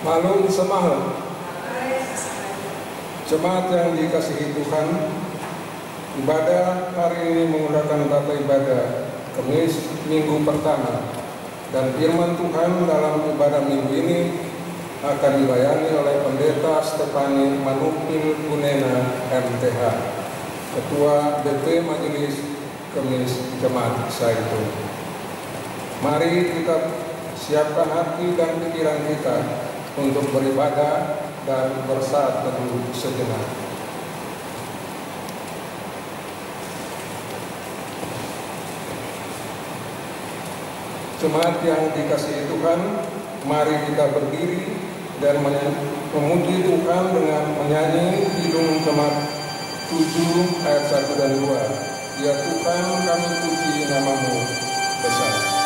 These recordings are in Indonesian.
Malum semalam. Jemaat yang dikasihi Tuhan, ibadah hari ini menggunakan tata ibadah Kamis minggu pertama, dan firman Tuhan dalam ibadah minggu ini akan dilayani oleh Pendeta Stefani Manupil Gunena MTH, Ketua BP Majelis Kamis Jemaat Zaitun. Mari kita siapkan hati dan pikiran kita untuk beribadah dan bersaat teduh sejenak. Jemaat yang dikasihi Tuhan, mari kita berdiri dan memuji Tuhan dengan menyanyi Kidung Jemaat 7 ayat 1 dan 2. Ya Tuhan, kami puji nama-Mu besar.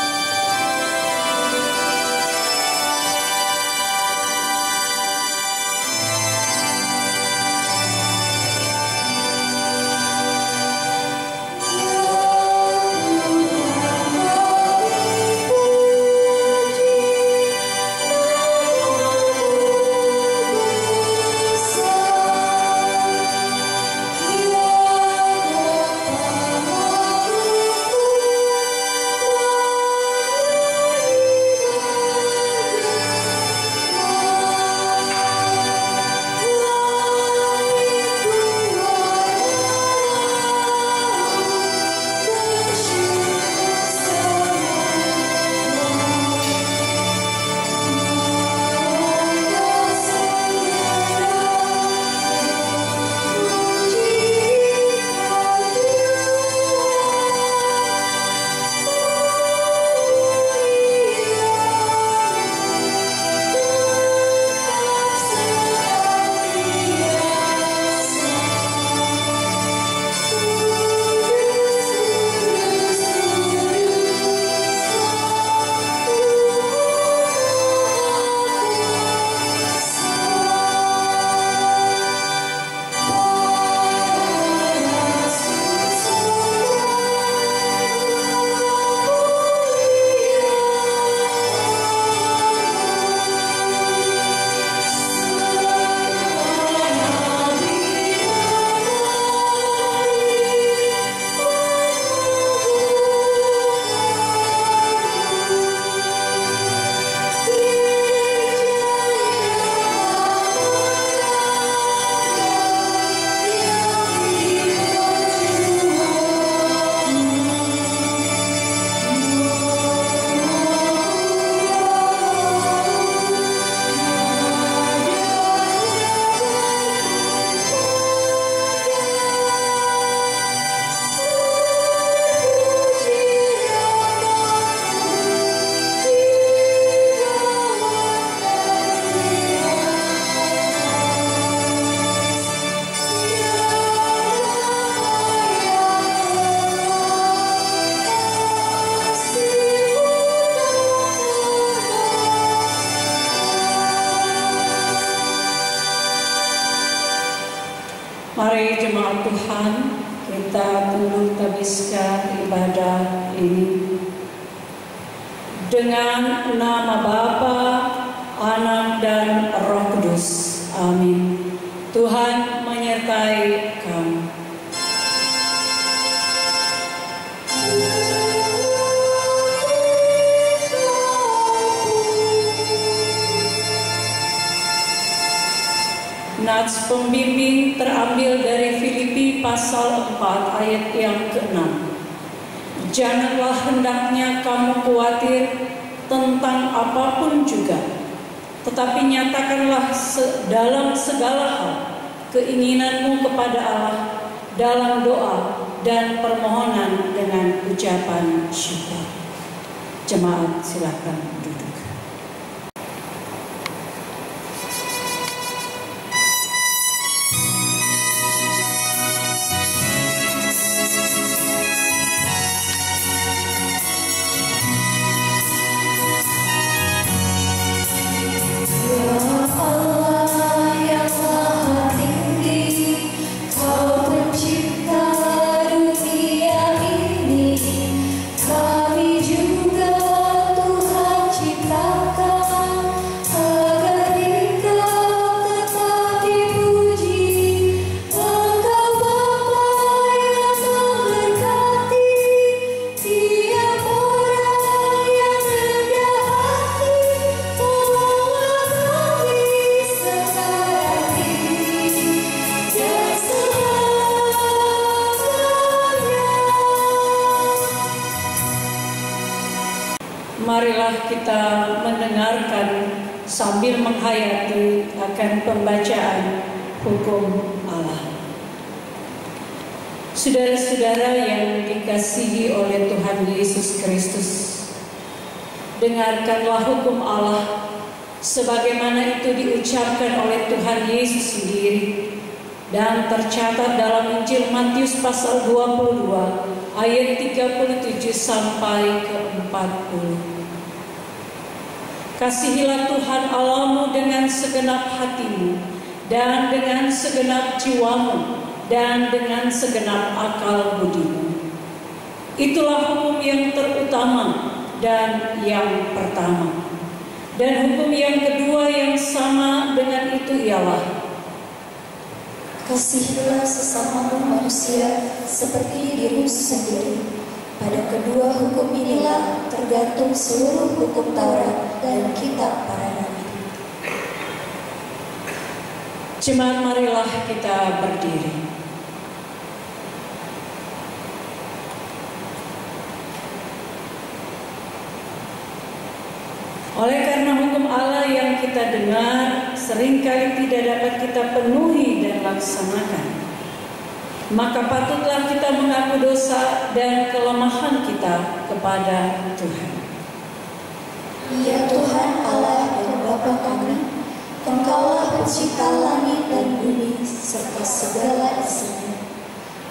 Mari jemaat Tuhan, kita tunduk habiskan ibadah ini dengan nama Bapa, Anak dan Roh Kudus. Amin. Tuhan menyertai kamu. Nats pembimbing terambil dari Filipi pasal 4 ayat yang ke-6. Janganlah hendaknya kamu khawatir tentang apapun juga, tetapi nyatakanlah dalam segala hal keinginanmu kepada Allah dalam doa dan permohonan dengan ucapan syukur. Jemaat silakan duduk. Kami juga Tuhan cipta. marilah kita mendengarkan sambil menghayati akan pembacaan hukum Allah. Saudara-saudara yang dikasihi oleh Tuhan Yesus Kristus, dengarkanlah hukum Allah sebagaimana itu diucapkan oleh Tuhan Yesus sendiri dan tercatat dalam Injil Matius pasal 22 ayat 37 sampai ke 40. Kasihilah Tuhan Allahmu dengan segenap hatimu dan dengan segenap jiwamu dan dengan segenap akal budimu. Itulah hukum yang terutama dan yang pertama. Dan hukum yang kedua yang sama dengan itu ialah, kasihilah sesamamu manusia seperti dirimu sendiri. Pada kedua hukum inilah tergantung seluruh hukum Taurat dan kitab para nabi. Jemaat, marilah kita berdiri. Oleh karena hukum Allah yang kita dengar seringkali tidak dapat kita penuhi dan laksanakan, maka patutlah kita mengaku dosa dan kelemahan kita kepada Tuhan. Ya Tuhan Allah dan Bapa kami, Engkaulah pencipta langit dan bumi serta segala isinya.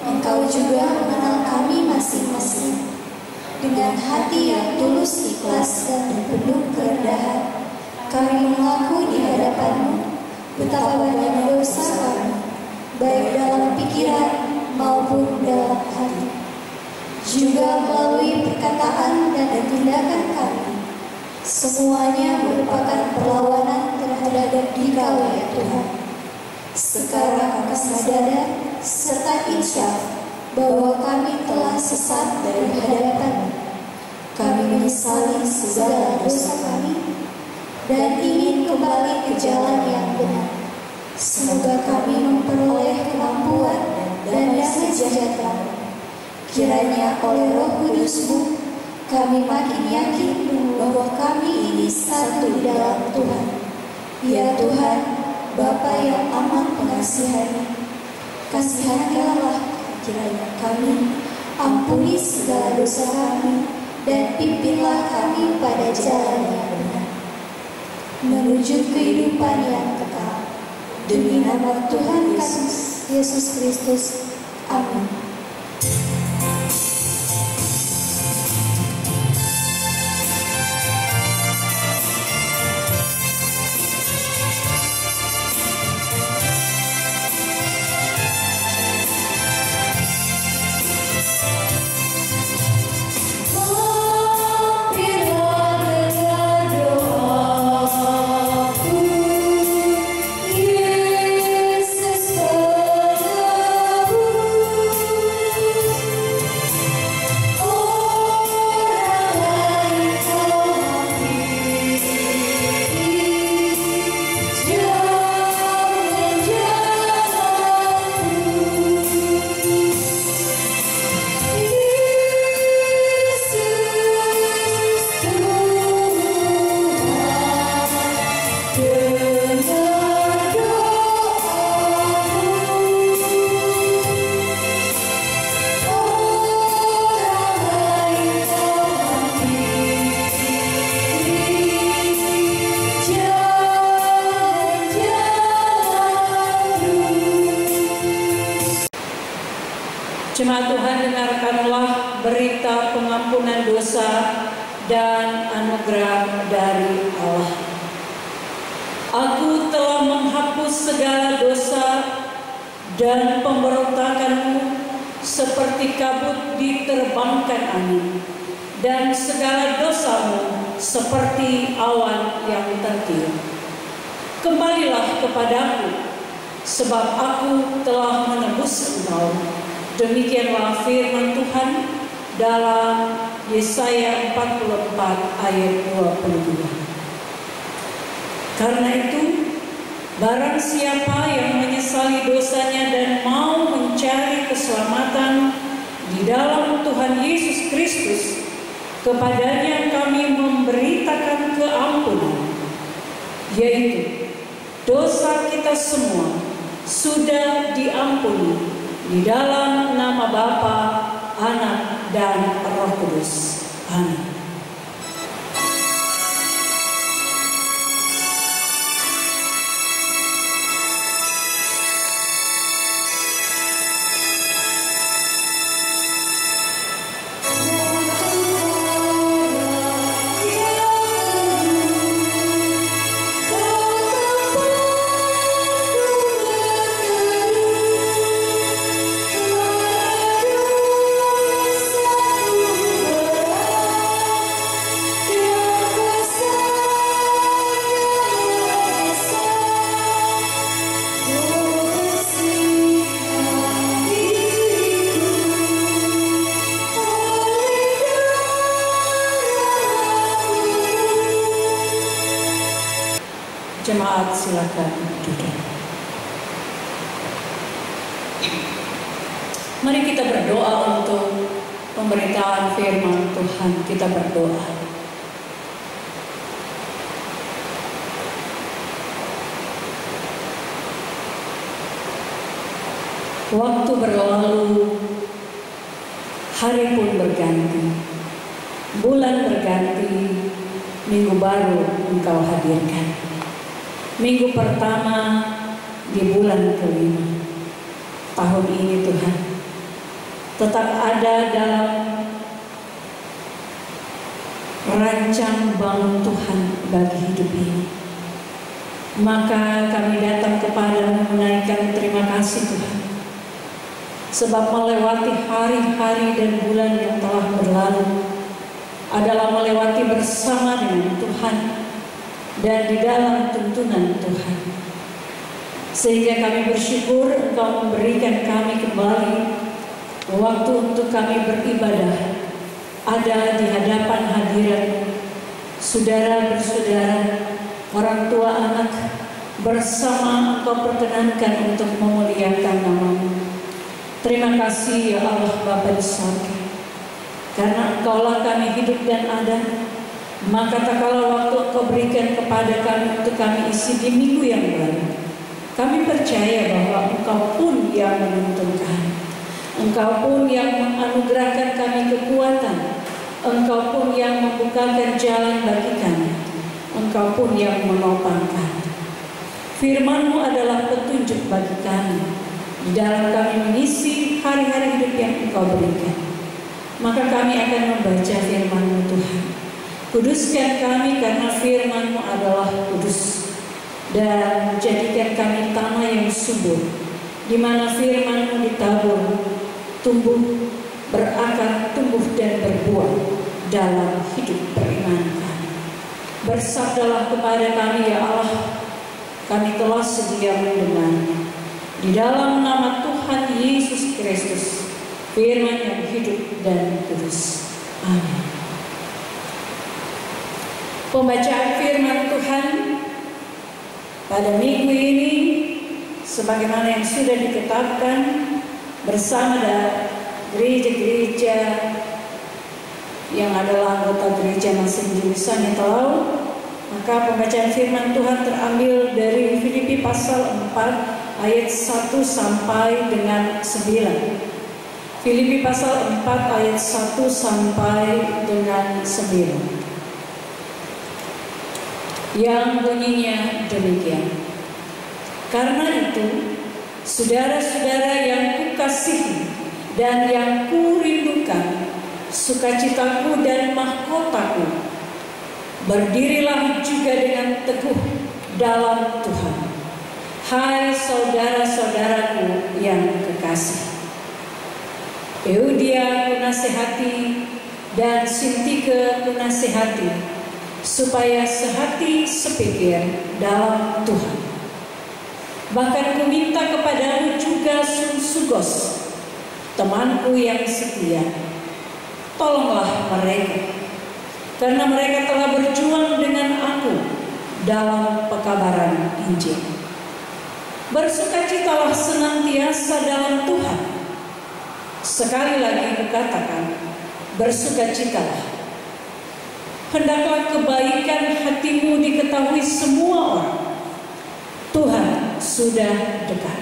Engkau juga mengenal kami masing-masing. Dengan hati yang tulus, ikhlas, dan penuh kerendahan, kami mengaku di hadapan-Mu betapa banyak dosa kami, baik dalam pikiran maupun dalam hati, juga melalui perkataan dan tindakan kami. Semuanya merupakan perlawanan terhadap Dikau ya Tuhan. Sekarang kami sadar serta insyaf bahwa kami telah sesat dari hadapan-Mu. Kami menyesali segala dosa kami dan ingin kembali ke jalan yang benar. Semoga kami memperoleh kemampuan dan damai sejahtera. Kiranya oleh Roh Kudus-Mu kami makin yakin bahwa kami ini satu dalam Tuhan. Ya Tuhan, Bapa yang amat pengasihani, kasihanilah kiranya kami, ampuni segala dosa kami, dan pimpinlah kami pada jalan yang benar, menuju kehidupan yang kekal. Demi nama Tuhan Yesus Kristus. Amin. Jemaat Tuhan, dengarkanlah berita pengampunan dosa dan anugerah dari Allah. Aku telah menghapus segala dosa dan pemberontakanmu seperti kabut diterbangkan angin, dan segala dosamu seperti awan yang tertiup. Kembalilah kepadaku, sebab aku telah menebus engkau. Demikianlah firman Tuhan dalam Yesaya 44 ayat 22. Karena itu, barang siapa yang menyesali dosanya dan mau mencari keselamatan di dalam Tuhan Yesus Kristus, Kepadanya kami memberitakan keampunan, yaitu dosa kita semua sudah diampuni di dalam nama Bapa, Anak, dan Roh Kudus. Amin. Jemaat silakan duduk. Mari kita berdoa untuk pemberitaan firman Tuhan. Kita berdoa. Waktu berlalu, hari pun berganti, bulan berganti, minggu baru Engkau hadirkan. Minggu pertama di bulan kelima tahun ini Tuhan tetap ada dalam rancang bangun Tuhan bagi hidup ini. Maka kami datang kepadamu menaikkan terima kasih Tuhan, sebab melewati hari-hari dan bulan yang telah berlalu adalah melewati bersama dengan Tuhan dan di dalam tuntunan Tuhan. Sehingga kami bersyukur Engkau memberikan kami kembali waktu untuk kami beribadah, ada di hadapan hadirat saudara bersaudara, orang tua anak, bersama Engkau perkenankan untuk memuliakan nama-Mu. Terima kasih ya Allah Bapa di surga, karena Engkaulah kami hidup dan ada. Maka tak kalah waktu Engkau berikan kepada kami untuk kami isi di minggu yang baru, kami percaya bahwa Engkau pun yang menuntun kami, Engkau pun yang menganugerahkan kami kekuatan, Engkau pun yang membukakan jalan bagi kami, Engkau pun yang menopang kami. Firman-Mu adalah petunjuk bagi kami di dalam kami mengisi hari-hari hidup yang Engkau berikan. Maka kami akan membaca firman-Mu Tuhan. Kuduskan kami karena firman-Mu adalah kudus, dan jadikan kami tanah yang subur, di mana firman-Mu ditabur, tumbuh, berakar, tumbuh dan berbuah dalam hidup beriman kami. Bersabdalah kepada kami ya Allah, kami telah sedia mendengar. Di dalam nama Tuhan Yesus Kristus, firman yang hidup dan kudus. Amin. Pembacaan firman Tuhan pada minggu ini sebagaimana yang sudah ditetapkan bersama gereja-gereja yang adalah anggota gereja masing jurusan yang tahu. Maka pembacaan firman Tuhan terambil dari Filipi pasal 4 ayat 1 sampai dengan 9. Filipi pasal 4 ayat 1 sampai dengan 9. Yang bunyinya demikian. Karena itu, saudara-saudara yang kukasihi dan yang kurindukan, sukacitaku dan mahkotaku, berdirilah juga dengan teguh dalam Tuhan. Hai saudara-saudaraku yang kekasih, Euodia kunasihati dan Sintike kunasihati, supaya sehati sepikir dalam Tuhan. Bahkan kuminta kepadamu juga Sugos, temanku yang setia. Tolonglah mereka, karena mereka telah berjuang dengan aku dalam pekabaran Injil. Bersukacitalah senantiasa dalam Tuhan. Sekali lagi kukatakan, bersukacitalah. hendaklah kebaikan hatimu diketahui semua orang. Tuhan sudah dekat.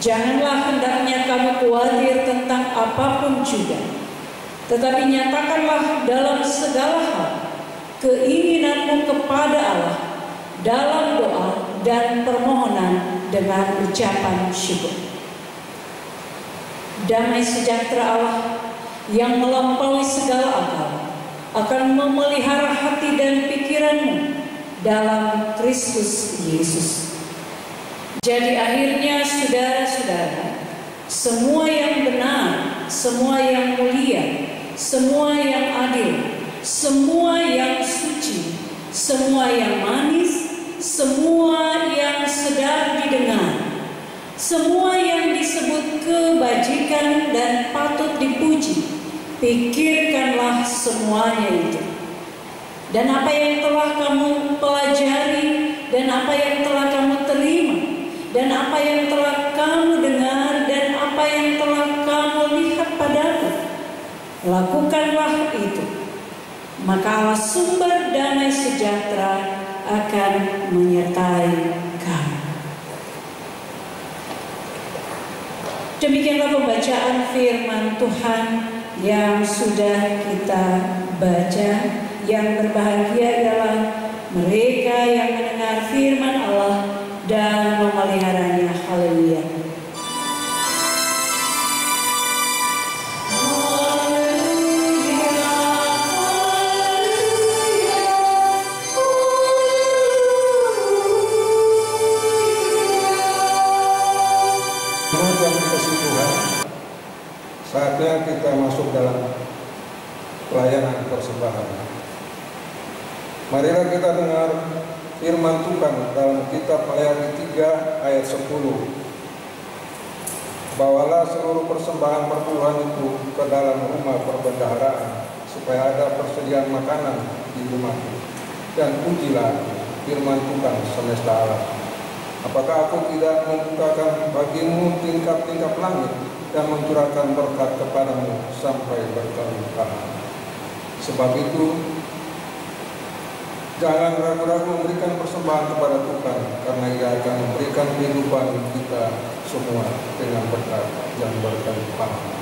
Janganlah hendaknya kamu khawatir tentang apapun juga, tetapi nyatakanlah dalam segala hal keinginanmu kepada Allah dalam doa dan permohonan dengan ucapan syukur. Damai sejahtera Allah yang melampaui segala akal akan memelihara hati dan pikiranmu dalam Kristus Yesus. Jadi akhirnya saudara-saudara, semua yang benar, semua yang mulia, semua yang adil, semua yang suci, semua yang manis, semua yang sedap didengar, semua yang disebut kebajikan dan patut dipuji, pikirkanlah semuanya itu. Dan apa yang telah kamu pelajari, dan apa yang telah kamu terima, dan apa yang telah kamu dengar, dan apa yang telah kamu lihat padaku, lakukanlah itu. Maka Allah sumber damai sejahtera akan menyertai kamu. Demikianlah pembacaan firman Tuhan yang sudah kita baca. Yang berbahagia adalah mereka yang mendengar firman Allah dan memeliharanya. Haleluya. Saatnya kita masuk dalam pelayanan persembahan. Marilah kita dengar firman Tuhan dalam kitab Maleakhi 3 ayat 10. Bawalah seluruh persembahan perpuluhan itu ke dalam rumah perbendaharaan, supaya ada persediaan makanan di rumahku. Dan pujilah firman Tuhan semesta alam. Apakah aku tidak membukakan bagimu tingkap-tingkap langit dan mencurahkan berkat kepadamu sampai bertahun-tahun? Sebab itu, jangan ragu-ragu memberikan persembahan kepada Tuhan, karena Ia akan memberikan kehidupan kita semua dengan berkat yang berlimpah.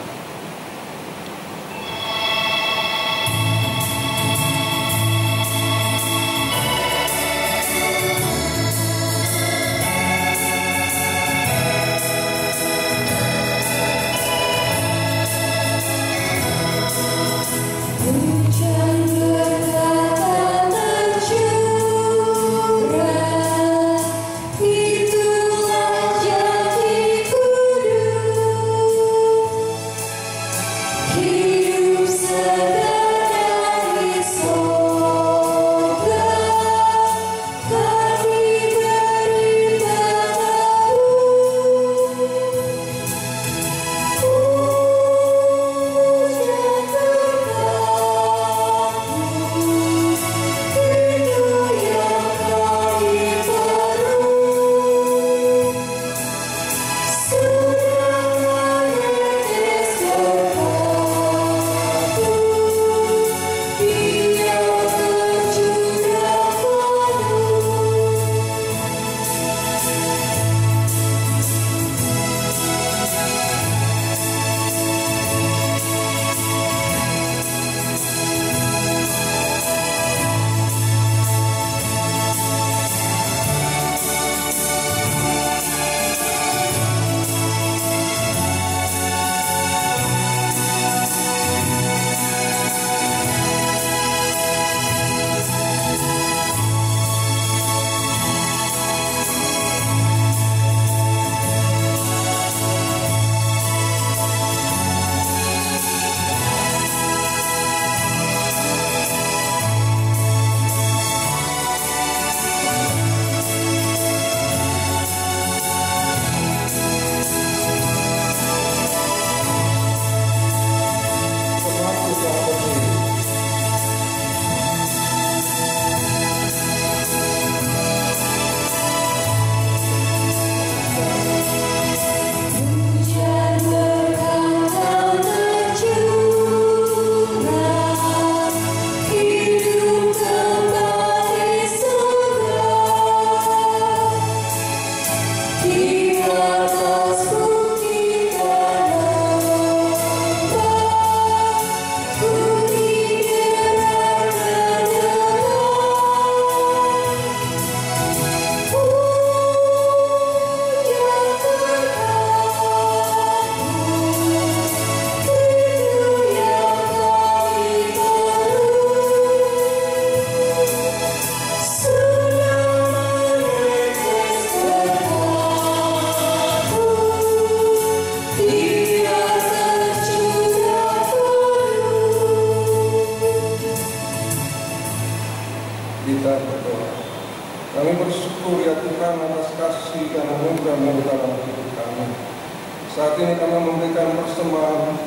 Saat ini kami memberikan persembahan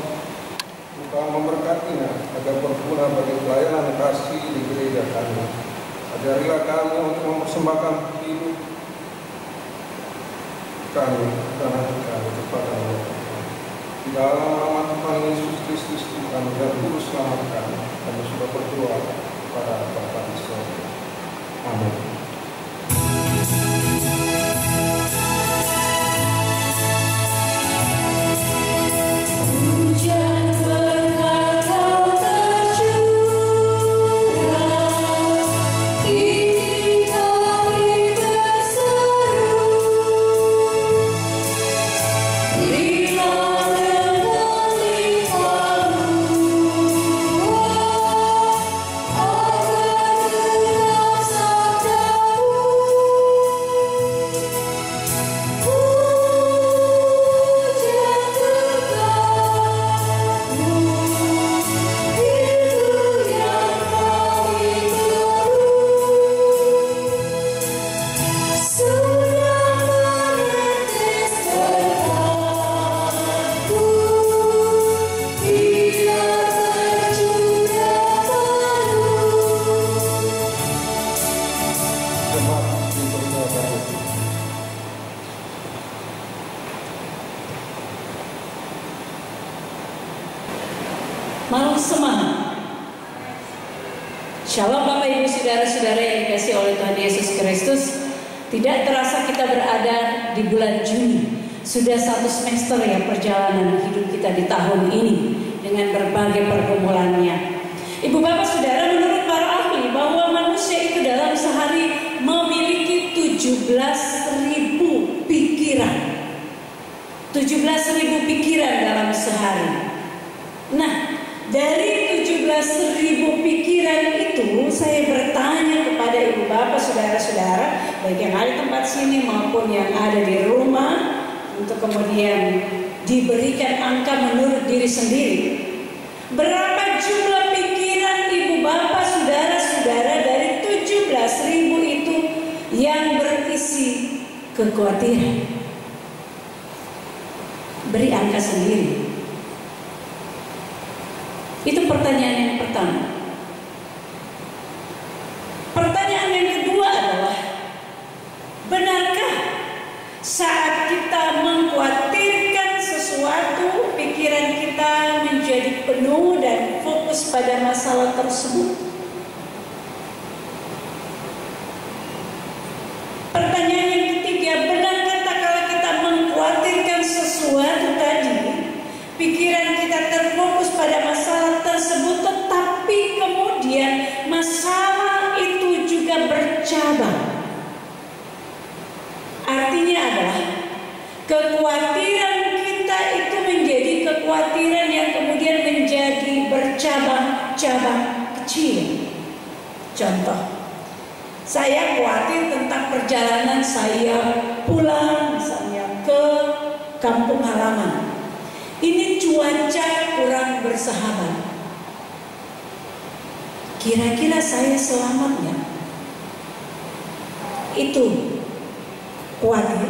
untuk memberkatinya agar berguna bagi pelayanan kasih di gereja kami. Ajarilah kami untuk mempersembahkan hidup kami dan hati kami kepada-Mu. Di dalam nama Tuhan Yesus Kristus Tuhan dan Juru Selamat kami sudah berdoa kepada Bapa di surga. Amin. Malam semangat. Shalom Bapak Ibu Saudara-saudara yang dikasihi oleh Tuhan Yesus Kristus. Tidak terasa kita berada di bulan Juni. Sudah 1 semester ya perjalanan hidup kita di tahun ini dengan berbagai pergumulannya. Ibu Bapak Saudara, menurut para ahli bahwa manusia itu dalam sehari memiliki 17.000 pikiran. 17.000 pikiran dalam sehari. Nah, dari 17.000 pikiran itu saya bertanya kepada ibu bapak saudara-saudara, baik yang ada di tempat sini maupun yang ada di rumah, untuk kemudian diberikan angka menurut diri sendiri. Berapa jumlah pikiran ibu bapak saudara-saudara dari 17.000 itu yang berisi kekhawatiran? Beri angka sendiri. Itu pertanyaan yang pertama. Pertanyaan yang kedua adalah, benarkah saat kita mengkhawatirkan sesuatu, pikiran kita menjadi penuh dan fokus pada masalah tersebut? Pertanyaan yang ketiga, benarkah kalau kita mengkhawatirkan sesuatu tadi, pikiran kita terfokus pada masalah tersebut, tetapi kemudian masalah itu juga bercabang. Artinya adalah kekhawatiran kita itu menjadi kekhawatiran yang kemudian menjadi bercabang-cabang kecil. Contoh, saya khawatir tentang perjalanan saya pulang misalnya ke kampung halaman. Ini cuaca kurang bersahabat. Kira-kira saya selamat nggak? Itu khawatir.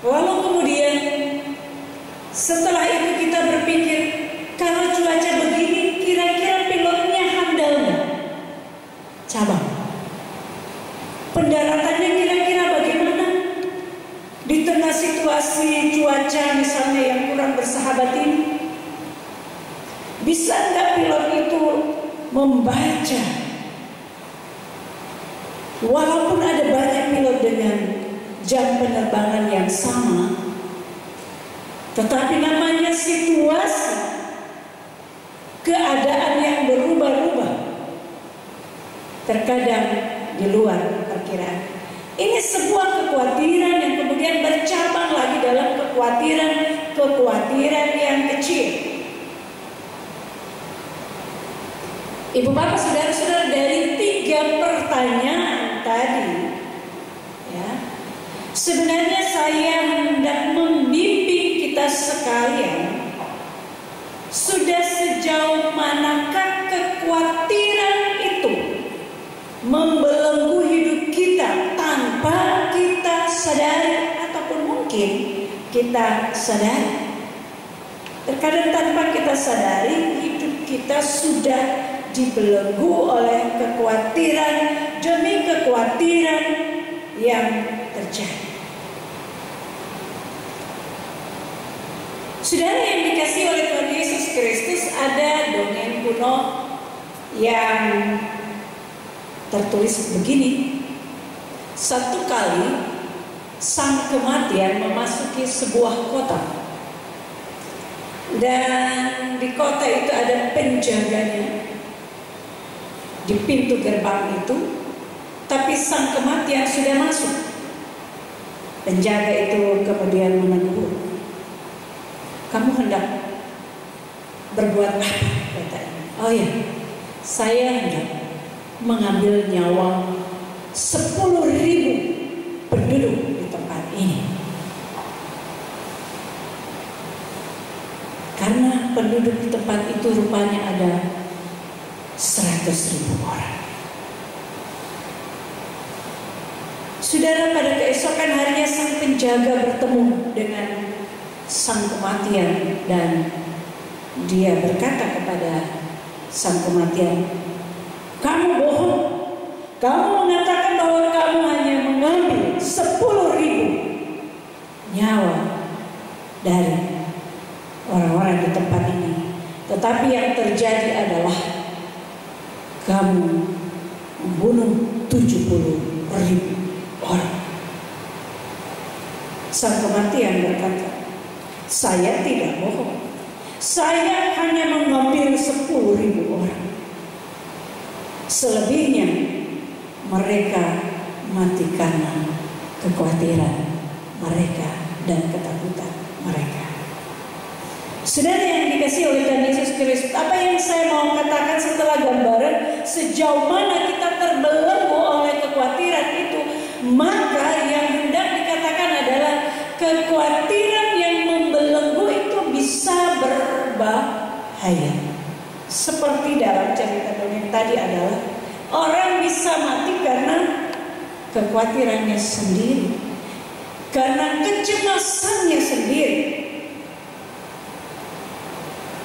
Lalu kemudian setelah itu kita berpikir, kalau cuaca begini, kira-kira pilotnya handal nggak? Cabang. Pendaratannya kira-kira bagaimana? Di tengah situasi cuaca misalnya yang kurang bersahabat ini, bisa nggak pilot itu membaca? Walaupun ada banyak pilot dengan jam penerbangan yang sama, tetapi namanya situasi, keadaan yang berubah-ubah, terkadang di luar perkiraan. Ini sebuah kekhawatiran yang kemudian bercabang lagi dalam kekhawatiran yang kecil. Ibu bapak saudara-saudara, dari 3 pertanyaan tadi, ya, sebenarnya saya hendak membimbing kita sekalian, sudah sejauh manakah kekhawatiran itu membelenggu hidup kita tanpa kita sadari, ataupun mungkin kita sadari. Terkadang tanpa kita sadari, hidup kita sudah dibelenggu oleh kekhawatiran demi kekhawatiran yang terjadi. Saudara yang dikasihi oleh Tuhan Yesus Kristus, ada dongeng kuno yang tertulis begini. Satu kali sang kematian memasuki sebuah kota, dan di kota itu ada penjaganya di pintu gerbang itu, tapi sang kematian sudah masuk. Penjaga itu kemudian menegur, "Kamu hendak berbuat apa?" katanya. "Oh ya, saya hendak mengambil nyawa 10.000 penduduk di tempat ini. Karena penduduk di tempat itu rupanya ada 100.000 orang." Saudara, pada keesokan harinya sang penjaga bertemu dengan sang kematian, dan dia berkata kepada sang kematian, "Kamu bohong. Kamu mengatakan bahwa kamu hanya mengambil 10.000 nyawa dari orang-orang di tempat ini. Tetapi yang terjadi adalah kamu membunuh 70.000 orang." Sang kematian berkata, "Saya tidak bohong. Saya hanya mengambil 10.000 orang. Selebihnya mereka mati karena kekhawatiran mereka dan ketakutan mereka." Saudara yang dikasihi oleh Tuhan Yesus Kristus, apa yang saya mau katakan setelah gambaran sejauh mana kita terbelenggu oleh kekhawatiran itu, maka yang hendak dikatakan adalah kekhawatiran yang membelenggu itu bisa berbahaya. Seperti dalam cerita dongeng tadi adalah orang bisa mati karena kekhawatirannya sendiri, karena kecemasannya sendiri.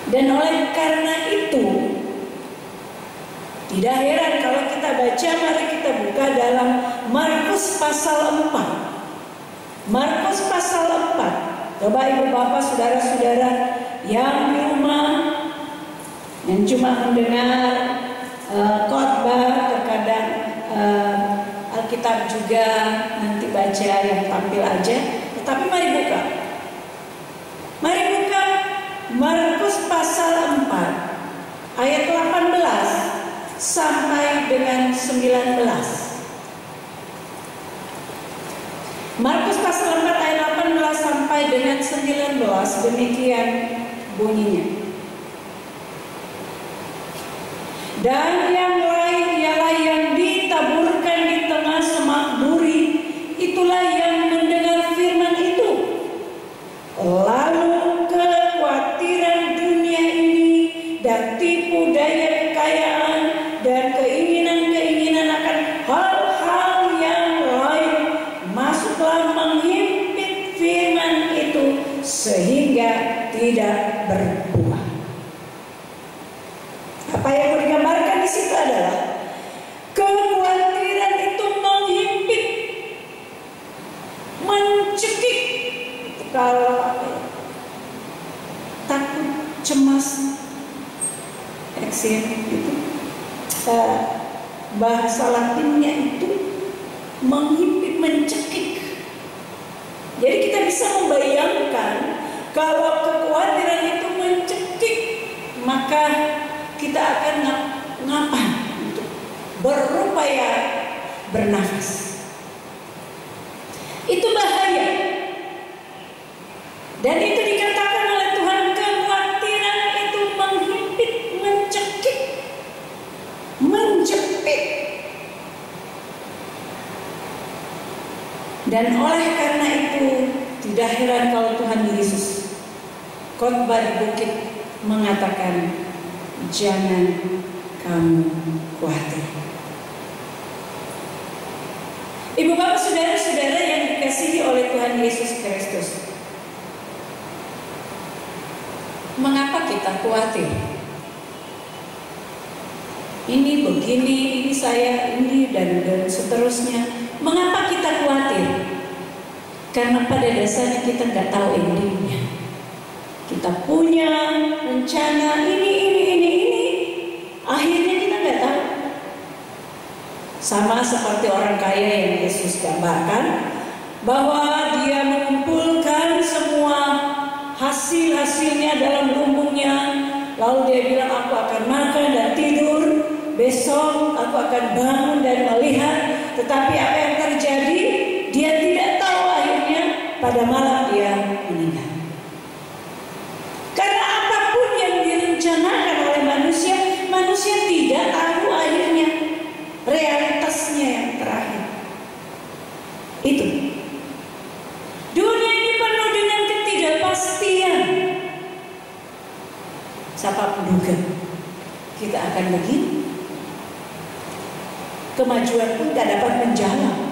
Dan oleh karena itu, tidak heran kalau kita baca, mari kita buka dalam Markus pasal 4. Markus pasal 4. Coba ibu bapak, saudara-saudara yang di rumah, yang cuma mendengar khotbah, terkadang Alkitab juga nanti baca yang tampil aja. Tetapi mari buka. Mari buka Markus pasal 4 ayat 18 sampai dengan 19. Markus pasal 4 ayat 18 sampai dengan 19, demikian bunyinya. "Dan yang lain ialah yang ditaburkan di tengah semak duri, itulah yang mendengar firman itu. Lalu kekhawatiran dunia ini dan tipu daya kekayaan dan keinginan-keinginan akan hal-hal yang lain masuklah menghimpit firman itu sehingga tidak berbuah." Apa yang mau digambarkan di situ adalah kekhawatiran itu menghimpit, mencekik. Kalau takut, cemas, eksim itu bahasa Latinnya itu menghimpit, mencekik. Jadi kita bisa membayangkan kalau kekhawatiran itu mencekik, maka kita akan ngapain untuk berupaya bernafas. Itu bahaya. Dan itu dikatakan oleh Tuhan, kekhawatiran itu menghimpit, mencekik, menjepit. Dan oleh karena itu tidak heran kalau Tuhan Yesus khotbah di bukit mengatakan, "Jangan kamu khawatir." Ibu bapak, saudara-saudara yang dikasihi oleh Tuhan Yesus Kristus, mengapa kita khawatir? Ini begini, ini saya, ini dan seterusnya. Mengapa kita khawatir? Karena pada dasarnya kita nggak tahu endingnya. Kita punya rencana ini, akhirnya kita nggak tahu. Sama seperti orang kaya yang Yesus gambarkan, bahwa dia mengumpulkan semua hasil-hasilnya dalam lumbungnya, lalu dia bilang, aku akan makan dan tidur, besok aku akan bangun dan melihat. Tetapi apa yang terjadi? Dia tidak tahu akhirnya. Pada malam dia meninggal. Karena apapun yang direncanakan oleh manusia, manusia tidak tahu akhirnya realitasnya yang terakhir. Itu. Dunia ini penuh dengan ketidakpastian. Siapa menduga kita akan begini? Kemajuan pun tak dapat menjalan.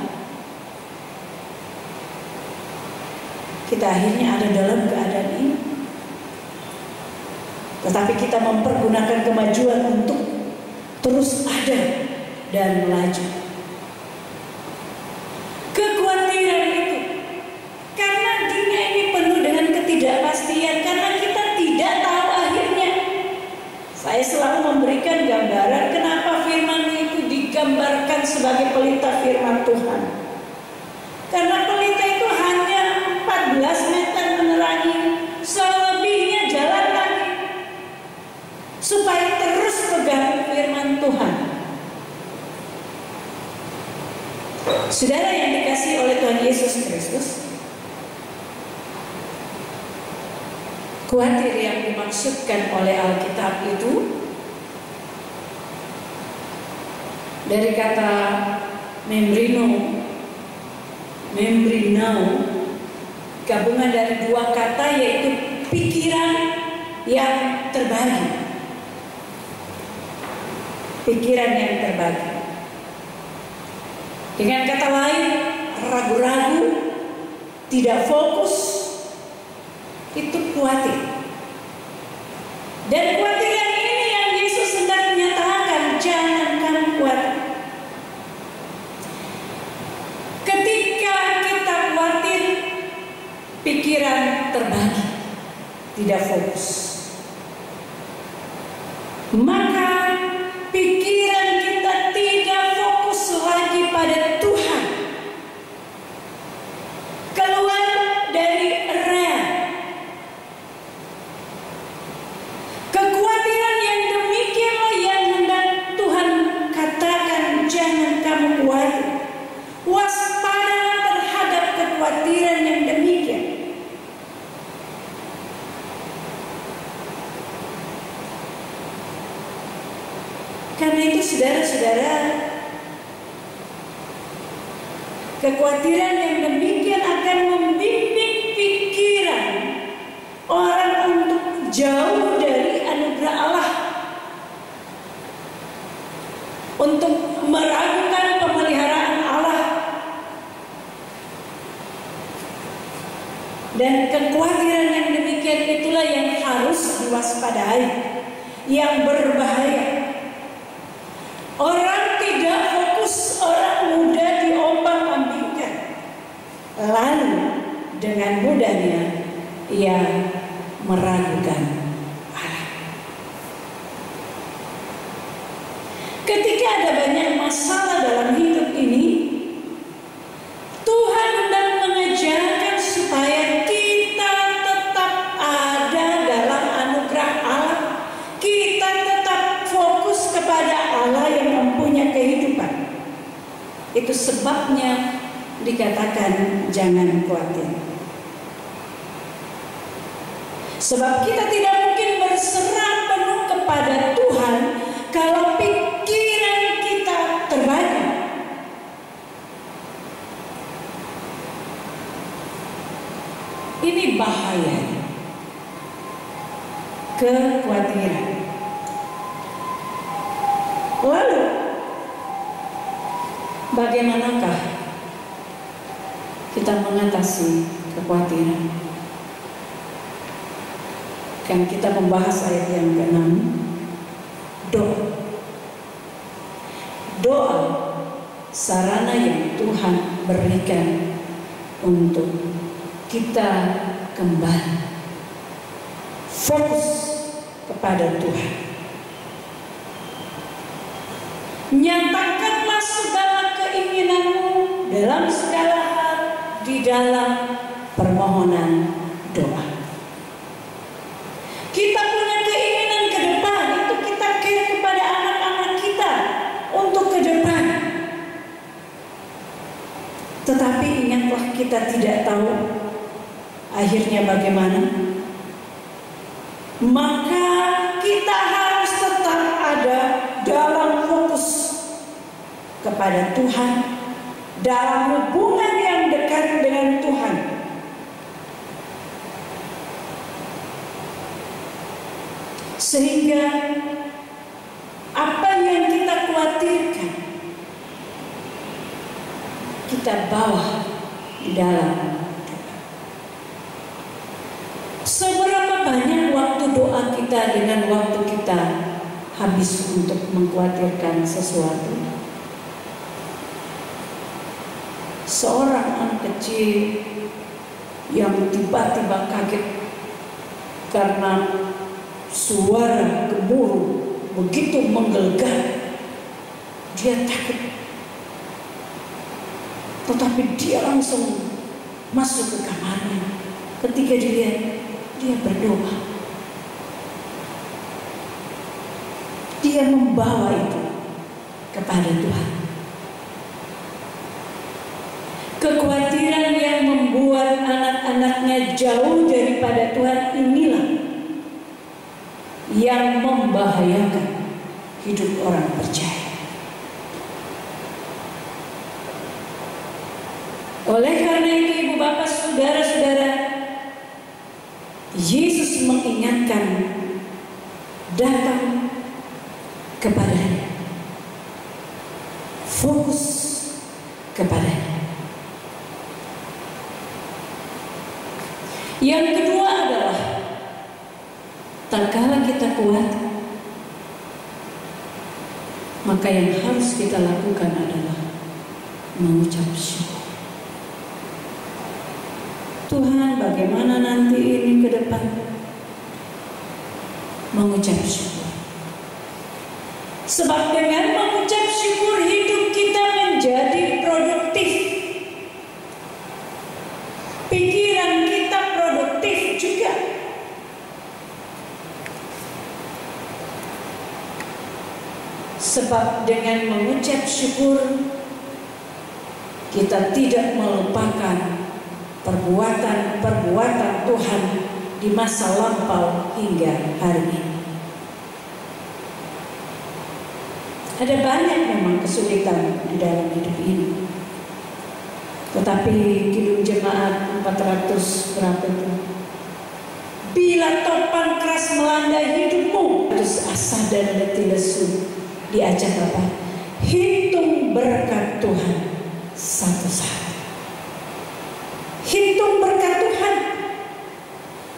Kita akhirnya ada dalam keadaan ini. Tetapi kita mempergunakan kemajuan untuk terus ada dan melaju. Kekhawatiran itu karena dunia ini penuh dengan ketidakpastian, karena kita tidak tahu akhirnya. Saya selalu memberikan gambaran kenapa firman itu digambarkan sebagai pelita firman Tuhan. Karena pelita itu hanya 14 meter menerangi, selebihnya jalan lagi supaya terus pegang firman Tuhan. Saudara yang dikasihi oleh Tuhan Yesus Kristus, khawatir yang dimaksudkan oleh Alkitab itu dari kata membrinau, gabungan dari dua kata, yaitu pikiran yang terbagi. Pikiran yang terbagi. Dengan kata lain, ragu-ragu, tidak fokus, itu khawatir. Dan kekhawatiran ini yang Yesus hendak menyatakan, jangan kamu khawatir. Ketika kita khawatir, pikiran terbagi, tidak fokus, maka pikiran kita tidak fokus lagi pada Tuhan, keluar dari rel. Kekhawatiran yang demikianlah yang hendak Tuhan katakan, jangan kamu khawatir. Waspadalah terhadap kekhawatiran yang demikian. Karena itu saudara-saudara, kekhawatiran yang demikian akan membimbing pikiran orang untuk jauh dari anugerah Allah, untuk meragukan pemeliharaan Allah. Dan kekhawatiran yang demikian itulah yang harus diwaspadai, yang berbahaya. Orang tidak fokus, orang mudah diombang-ambingkan, lalu dengan mudahnya ia meragukan Allah. Ketika ada banyak masalah dalam hidup ini, Tuhan hendak mengajarkan supaya kita tetap ada dalam anugerah Allah. Kita tetap fokus kepada Allah yang mempunyai kehidupan. Itu sebabnya dikatakan jangan khawatir. Sebab kita tidak mungkin berserah penuh kepada Tuhan kalau pikiran kita terbagi. Ini bahaya. Kekhawatiran. Lalu bagaimanakah kita mengatasi kekhawatiran? akan kita membahas ayat yang ke-6, doa. Doa sarana yang Tuhan berikan untuk kita kembali fokus kepada Tuhan. Nyatakanlah segala keinginanmu dalam segala hal di dalam permohonan doa. Kita punya keinginan ke depan, itu kita care kepada anak-anak kita untuk ke depan. Tetapi ingatlah, kita tidak tahu akhirnya bagaimana. Maka kita harus tetap ada dalam fokus kepada Tuhan, dalam hubungan yang dekat dengan Tuhan. Sehingga apa yang kita khawatirkan kita bawa di dalam. Seberapa banyak waktu doa kita dengan waktu kita habis untuk mengkhawatirkan sesuatu. Seorang anak kecil yang tiba-tiba kaget karena suara gemuruh begitu menggelegar, dia takut. Tetapi dia langsung masuk ke kamarnya. Ketika dia berdoa, dia membawa itu kepada Tuhan. Kekhawatiran yang membuat anak-anaknya jauh daripada Tuhan inilah yang membahayakan hidup orang percaya. Oleh karena itu, ibu bapak, saudara-saudara, Yesus mengingatkan, datang kepadanya, fokus kepadanya. Yang kedua adalah, tak kala kita kuat, maka yang harus kita lakukan adalah mengucap syukur. Tuhan, bagaimana nanti ini ke depan? Mengucap syukur. Sebab dengan mengucap syukur hidup kita menjadi produktif. Pikiran kita produktif juga. Sebab dengan mengucap syukur kita tidak melupakan perbuatan-perbuatan Tuhan di masa lampau hingga hari ini. Ada banyak memang kesulitan di dalam hidup ini. Tetapi Kidung Jemaat 400 berapa itu? Bila topan keras melanda hidupmu, terus asa dan letih lesu, diajak apa? Hitung berkat Tuhan satu-satu. Hitung berkat Tuhan.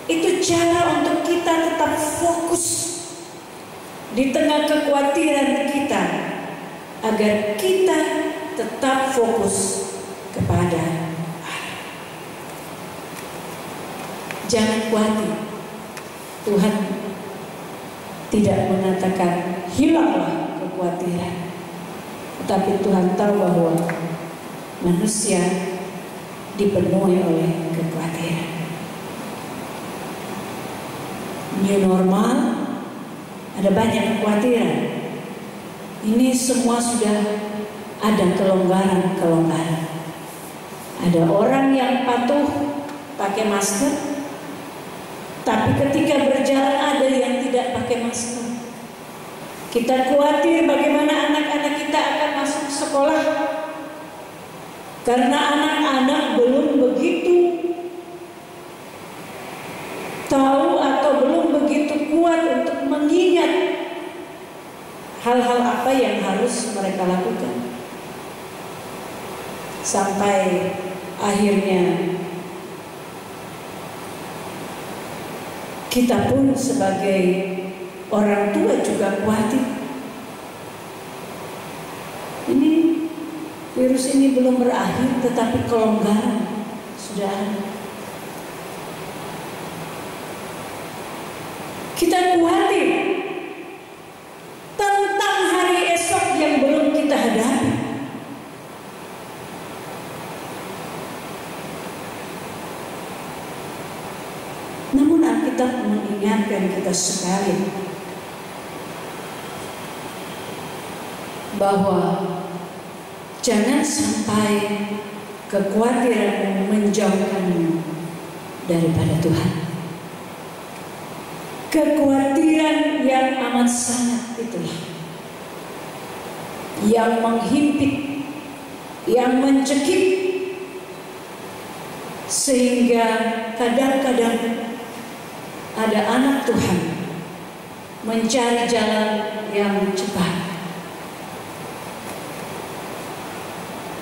Itu cara untuk kita tetap fokus di tengah kekhawatiran kita, agar kita tetap fokus kepada Allah. Jangan khawatir. Tuhan tidak mengatakan hilanglah kekhawatiran, tetapi Tuhan tahu bahwa manusia dipenuhi oleh kekhawatiran. New normal, ada banyak kekhawatiran. Ini semua sudah ada kelonggaran-kelonggaran. Ada orang yang patuh pakai masker, tapi ketika berjalan ada yang tidak pakai masker. Kita khawatir bagaimana anak-anak kita akan masuk sekolah, karena anak-anak belum begitu tahu atau belum begitu kuat untuk mengingat hal-hal apa yang harus mereka lakukan. Sampai akhirnya Kita pun sebagai orang tua juga khawatir. Ini virus ini belum berakhir, tetapi kelonggaran sudah ada. Kita khawatir tentang hari esok yang belum kita hadapi. Namun Alkitab mengingatkan kita sekali bahwa jangan sampai kekhawatiran menjauhkanmu daripada Tuhan. Kekhawatiran yang amat sangat itulah yang menghimpit, yang mencekik, sehingga kadang-kadang ada anak Tuhan mencari jalan yang cepat.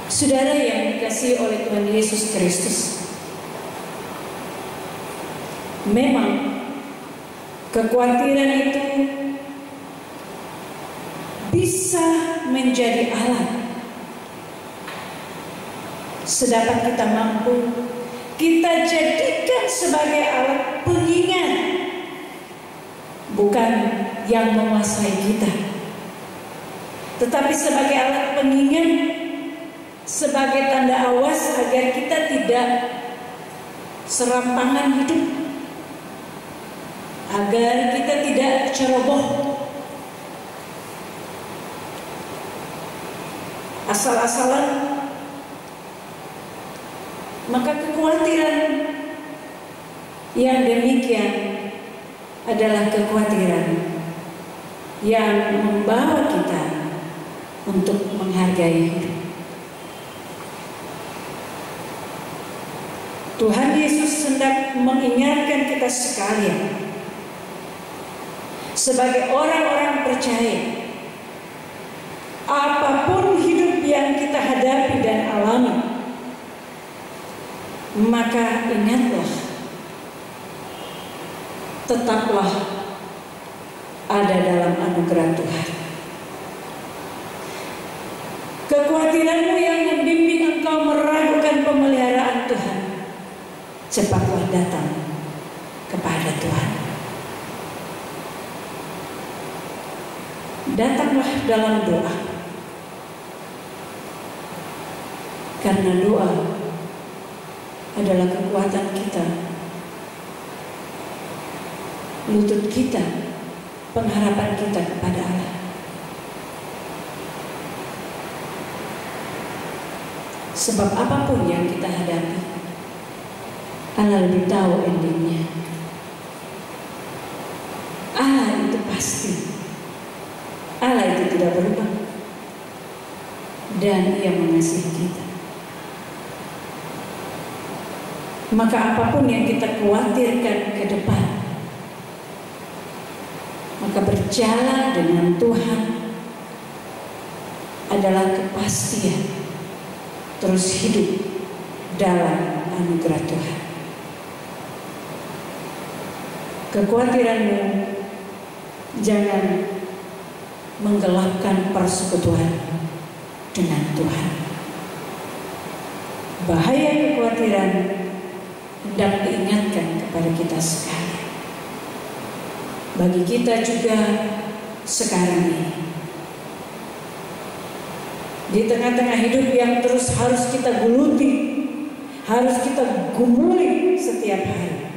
Saudara yang dikasihi oleh Tuhan Yesus Kristus, memang kekhawatiran itu bisa menjadi alat sedapat kita mampu, kita jadikan sebagai alat pengingat, bukan yang menguasai kita, tetapi sebagai alat pengingat, sebagai tanda awas agar kita tidak serampangan hidup, agar kita tidak ceroboh, asal-asalan. Maka kekhawatiran yang demikian adalah kekhawatiran yang membawa kita untuk menghargai hidup. Tuhan Yesus hendak mengingatkan kita sekalian sebagai orang-orang percaya, apapun hidup yang kita hadapi dan alami, maka ingatlah, tetaplah ada dalam anugerah Tuhan. Kekhawatiranmu yang membimbing engkau meragukan pemeliharaan Tuhan, cepatlah datang kepada Tuhan. Datanglah dalam doa, karena doa adalah kekuatan kita, lutut kita, pengharapan kita kepada Allah. Sebab apapun yang kita hadapi, Allah lebih tahu endingnya. Allah itu pasti, Allah itu tidak berubah, dan Ia mengasihi kita. Maka apapun yang kita khawatirkan ke depan, maka berjalan dengan Tuhan adalah kepastian terus hidup dalam anugerah Tuhan. Kekhawatiranmu jangan menggelapkan persekutuan dengan Tuhan. Bahaya kekhawatiran hendak diingatkan kepada kita sekalian. Bagi kita juga sekarang ini, di tengah-tengah hidup yang terus harus kita geluti, harus kita gumuli setiap hari,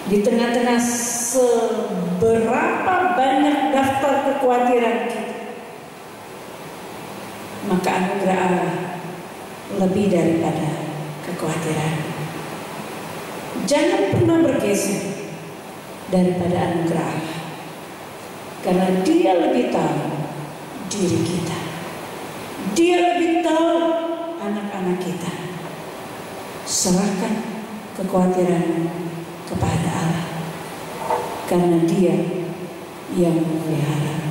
di tengah-tengah seberapa banyak daftar kekhawatiran kita, maka anugerah Allah lebih daripada kekhawatiran. Jangan pernah bergeser daripada anugerah Allah, karena Dia lebih tahu diri kita, Dia lebih tahu anak-anak kita. Serahkan kekhawatiran kepada Allah, karena Dia yang memelihara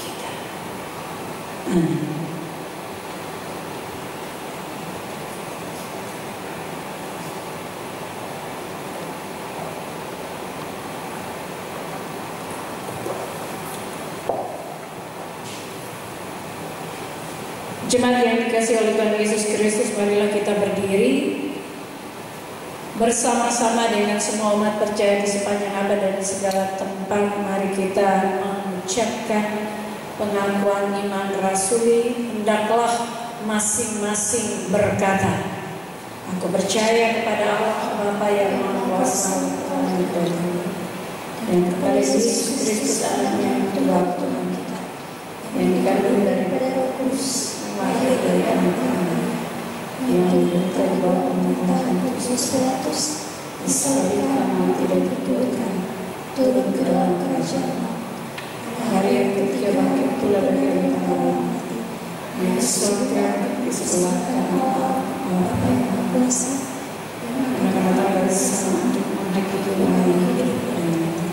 kita. Amin. Jemaat yang dikasihi oleh Tuhan Yesus Kristus, marilah kita berdiri bersama-sama dengan semua umat percaya di sepanjang abad dan di segala tempat. Mari kita mengucapkan pengakuan iman rasuli. Hendaklah masing-masing berkata, aku percaya kepada Allah Bapa yang Maha Kuasa dan kepada Yesus Kristus Anaknya yang Tuhan kita, yang dikandung daripada Roh Kudus, lahir dari anak Allah, yang diberikan di bawah pemerintahan Pontius Pilatus, disalibkan, mati dan dikuburkan, turun ke dalam kerajaan Allah. Hari yang ketiga bangkit pula dari antara orang mati, yang surga di sebelah kanan Allah yang Maha Kuasa, yang akan datang dari sana untuk menghakimi orang yang hidup dan mati.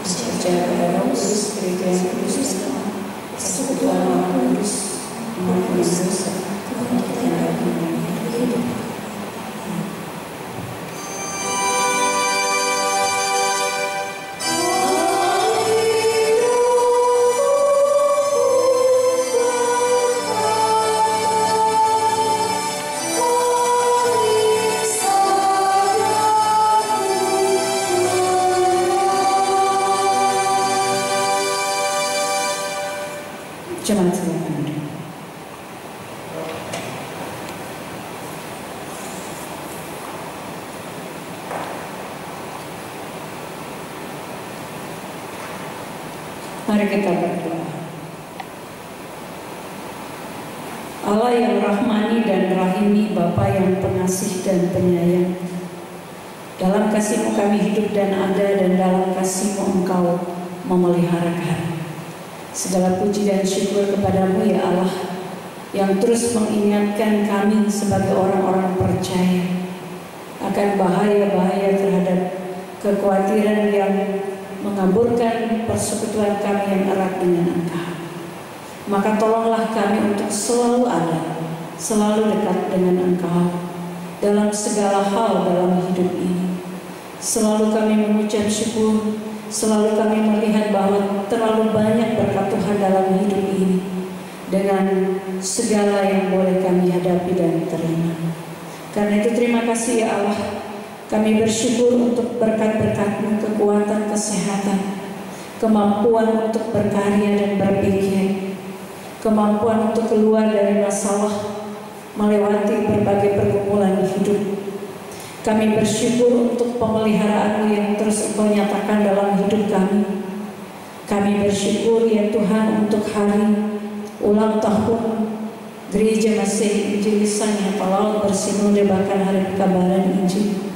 Percaya pada Roh Kudus, gereja yang kudus dan Allah, persekutuan Maha Kudus, mengampuni dosa, kebangkitan dari orang yang hidup. Jemaat silakan. Mari kita berdoa. Allah yang rahmani dan rahimi, Bapa yang pengasih dan penyayang, dalam kasih-Mu kami hidup dan ada, dan dalam kasih-Mu Engkau memelihara kami. Segala puji dan syukur kepada-Mu ya Allah, yang terus mengingatkan kami sebagai orang-orang percaya akan bahaya-bahaya terhadap kekhawatiran yang mengaburkan persekutuan kami yang erat dengan Engkau. Maka tolonglah kami untuk selalu ada, selalu dekat dengan Engkau dalam segala hal dalam hidup ini. Selalu kami mengucap syukur, selalu kami melihat bahwa terlalu banyak berkat Tuhan dalam hidup ini, dengan segala yang boleh kami hadapi dan terima. Karena itu terima kasih ya Allah, kami bersyukur untuk berkat-berkat-Mu, kekuatan, kesehatan, kemampuan untuk berkarya dan berpikir, kemampuan untuk keluar dari masalah, melewati berbagai pergumulan hidup. Kami bersyukur untuk pemeliharaan-Mu yang terus Engkau nyatakan dalam hidup kami. Kami bersyukur ya Tuhan untuk hari ulang tahun Gereja Masehi Injilisan yang Palau bersinode, bahkan hari pekabaran Injil.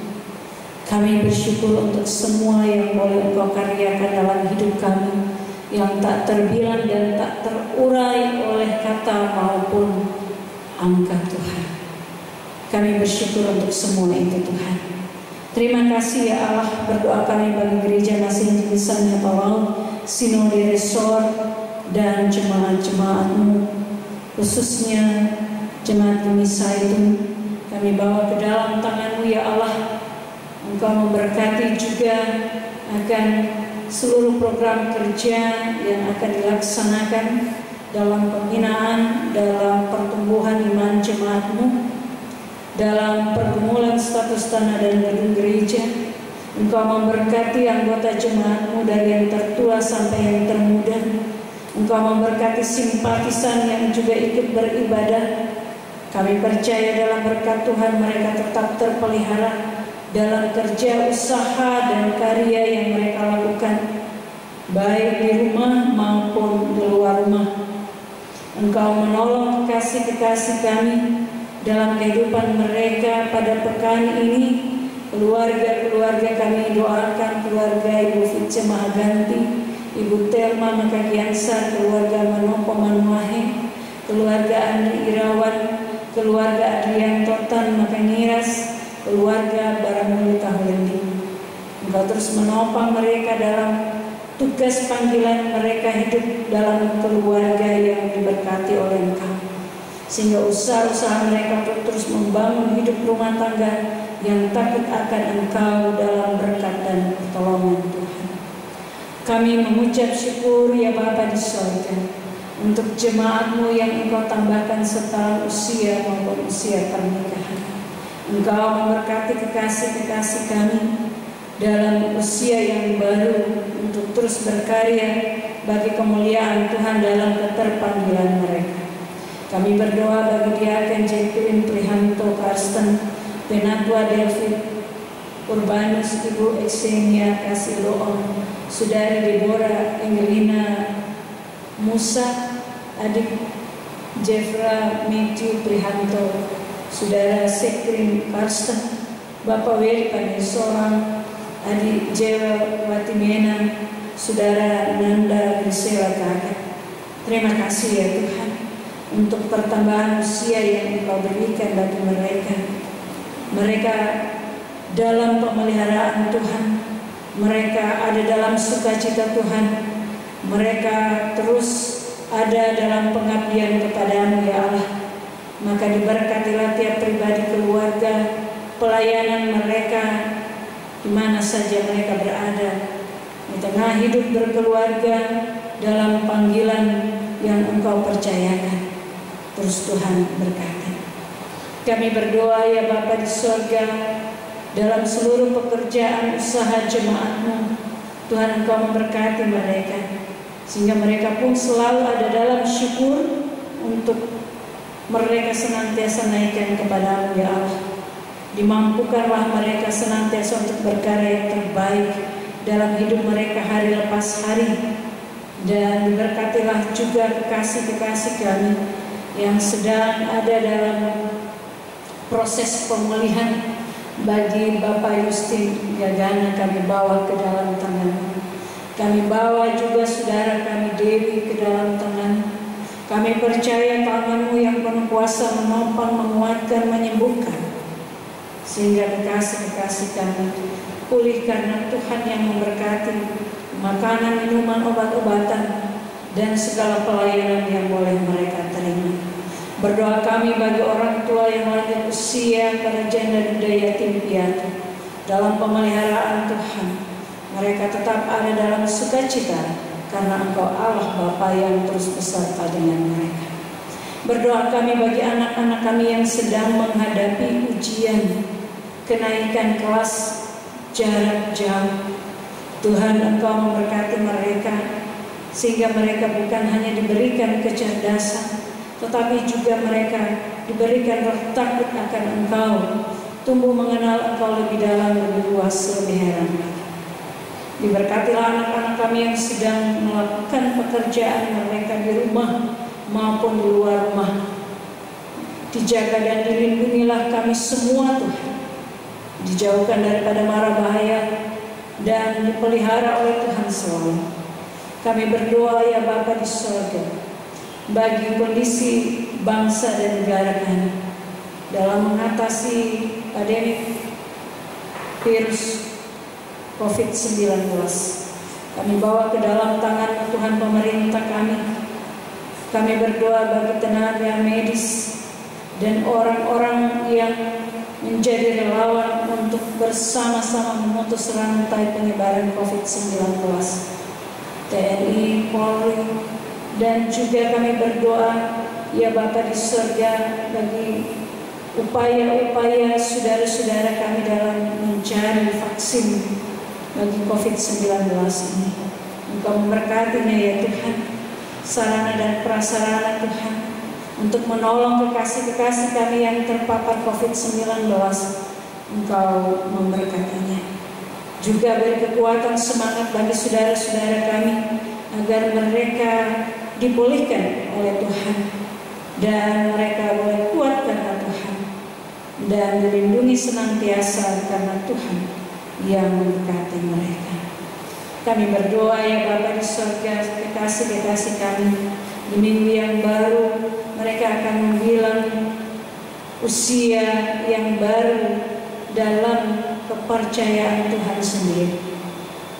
Kami bersyukur untuk semua yang boleh Engkau karyakan dalam hidup kami, yang tak terbilang dan tak terurai oleh kata maupun angka Tuhan. Kami bersyukur untuk semua itu Tuhan. Terima kasih ya Allah, berdoa kami bagi Gereja Masehi Injilisan Palau, Sinode Resor, dan jemaat-jemaat-Mu, khususnya jemaat Misa itu kami bawa ke dalam tangan-Mu ya Allah. Engkau memberkati juga akan seluruh program kerja yang akan dilaksanakan dalam pembinaan, dalam pertumbuhan iman jemaat-Mu, dalam pergumulan status tanah dan gedung gereja. Engkau memberkati anggota jemaat-Mu dari yang tertua sampai yang termuda. Engkau memberkati simpatisan yang juga ikut beribadah. Kami percaya dalam berkat Tuhan mereka tetap terpelihara dalam kerja, usaha, dan karya yang mereka lakukan, baik di rumah maupun di luar rumah. Engkau menolong kekasih-kekasih kami dalam kehidupan mereka pada pekan ini. Keluarga-keluarga kami doakan, keluarga Ibu Fice Mahaganti, Ibu Telma Makagiansa, keluarga Manopo Manuahe, keluarga Andri Irawan, keluarga Adrian Totan Makangiras, keluarga Baramuli Tahulendi. Engkau terus menopang mereka dalam tugas panggilan mereka hidup dalam keluarga yang diberkati oleh Engkau, sehingga usaha-usaha mereka terus membangun hidup rumah tangga yang takut akan Engkau dalam berkat dan pertolongan Tuhan. Kami mengucap syukur ya Bapa di sorga, untuk jemaat-Mu yang Engkau tambahkan setara usia maupun usia pernikahan. Engkau memberkati kekasih-kekasih kami dalam usia yang baru untuk terus berkarya bagi kemuliaan Tuhan dalam keterpanggilan mereka. Kami berdoa bagi Diaken Jacqueline Prihanto Karsten, Penatua David Urbanus, Ibu Exenia Kasih Loong, Saudari Deborah Angelina Musa, Adik Jeffra Matthew Prihanto, Saudara Sekrin Karsten, Bapak Weli Panesorang, Adik Jewel Watimena, Saudara Nanda Grisela Kakak. Terima kasih ya Tuhan untuk pertambahan usia yang Engkau berikan bagi mereka. Mereka dalam pemeliharaan Tuhan, mereka ada dalam sukacita Tuhan, mereka terus ada dalam pengabdian kepadamu ya Allah. Maka diberkatilah tiap pribadi, keluarga, pelayanan mereka di mana saja mereka berada, di tengah hidup berkeluarga dalam panggilan yang Engkau percayakan. Terus Tuhan berkati. Kami berdoa ya Bapa di surga, dalam seluruh pekerjaan usaha jemaat-Mu, Tuhan Engkau memberkati mereka, sehingga mereka pun selalu ada dalam syukur untuk mereka senantiasa naikkan kepadamu ya Allah. Dimampukanlah mereka senantiasa untuk berkarya yang terbaik dalam hidup mereka hari lepas hari. Dan diberkatilah juga kekasih-kekasih kami yang sedang ada dalam proses pemulihan. Bagi Bapak Justin Gagana kami bawa ke dalam tangan. Kami bawa juga saudara kami Dewi ke dalam tangan. Kami percaya tangan-Mu yang penuh kuasa menopang, menguatkan, menyembuhkan, sehingga kekasih-kekasih kami pulih karena Tuhan yang memberkati makanan, minuman, obat-obatan, dan segala pelayanan yang boleh mereka terima. Berdoa kami bagi orang tua yang lanjut usia pada janda duda yatim piatu. Dalam pemeliharaan Tuhan, mereka tetap ada dalam sukacita karena Engkau Allah Bapa yang terus beserta dengan mereka. Berdoa kami bagi anak-anak kami yang sedang menghadapi ujian, kenaikan kelas, jarak jauh. Tuhan Engkau memberkati mereka, sehingga mereka bukan hanya diberikan kecerdasan, tetapi juga mereka diberikan roh takut akan Engkau, tumbuh mengenal Engkau lebih dalam, lebih luas, lebih heran. Diberkatilah anak-anak kami yang sedang melakukan pekerjaan mereka di rumah maupun di luar rumah. Dijaga dan dilindungilah kami semua Tuhan, dijauhkan daripada mara bahaya dan dipelihara oleh Tuhan selalu. Kami berdoa ya Bapa di surga, bagi kondisi bangsa dan negara kami dalam mengatasi pandemi virus COVID-19. Kami bawa ke dalam tangan Tuhan pemerintah kami. Kami berdoa bagi tenaga medis dan orang-orang yang menjadi relawan untuk bersama-sama memutus rantai penyebaran COVID-19. TNI, Polri, dan juga kami berdoa ya Bapa di surga bagi upaya-upaya saudara-saudara kami dalam mencari vaksin bagi COVID-19 ini. Engkau memberkatinya ya Tuhan, sarana dan prasarana Tuhan untuk menolong kekasih-kekasih kami yang terpapar COVID-19. Engkau memberkatinya. Juga beri kekuatan semangat bagi saudara-saudara kami agar mereka dipulihkan oleh Tuhan dan mereka boleh kuat karena Tuhan dan dilindungi senantiasa karena Tuhan yang memberkati mereka. Kami berdoa ya Bapa di surga, kekasih-kekasih kami di minggu yang baru mereka akan menghilang usia yang baru dalam kepercayaan Tuhan sendiri.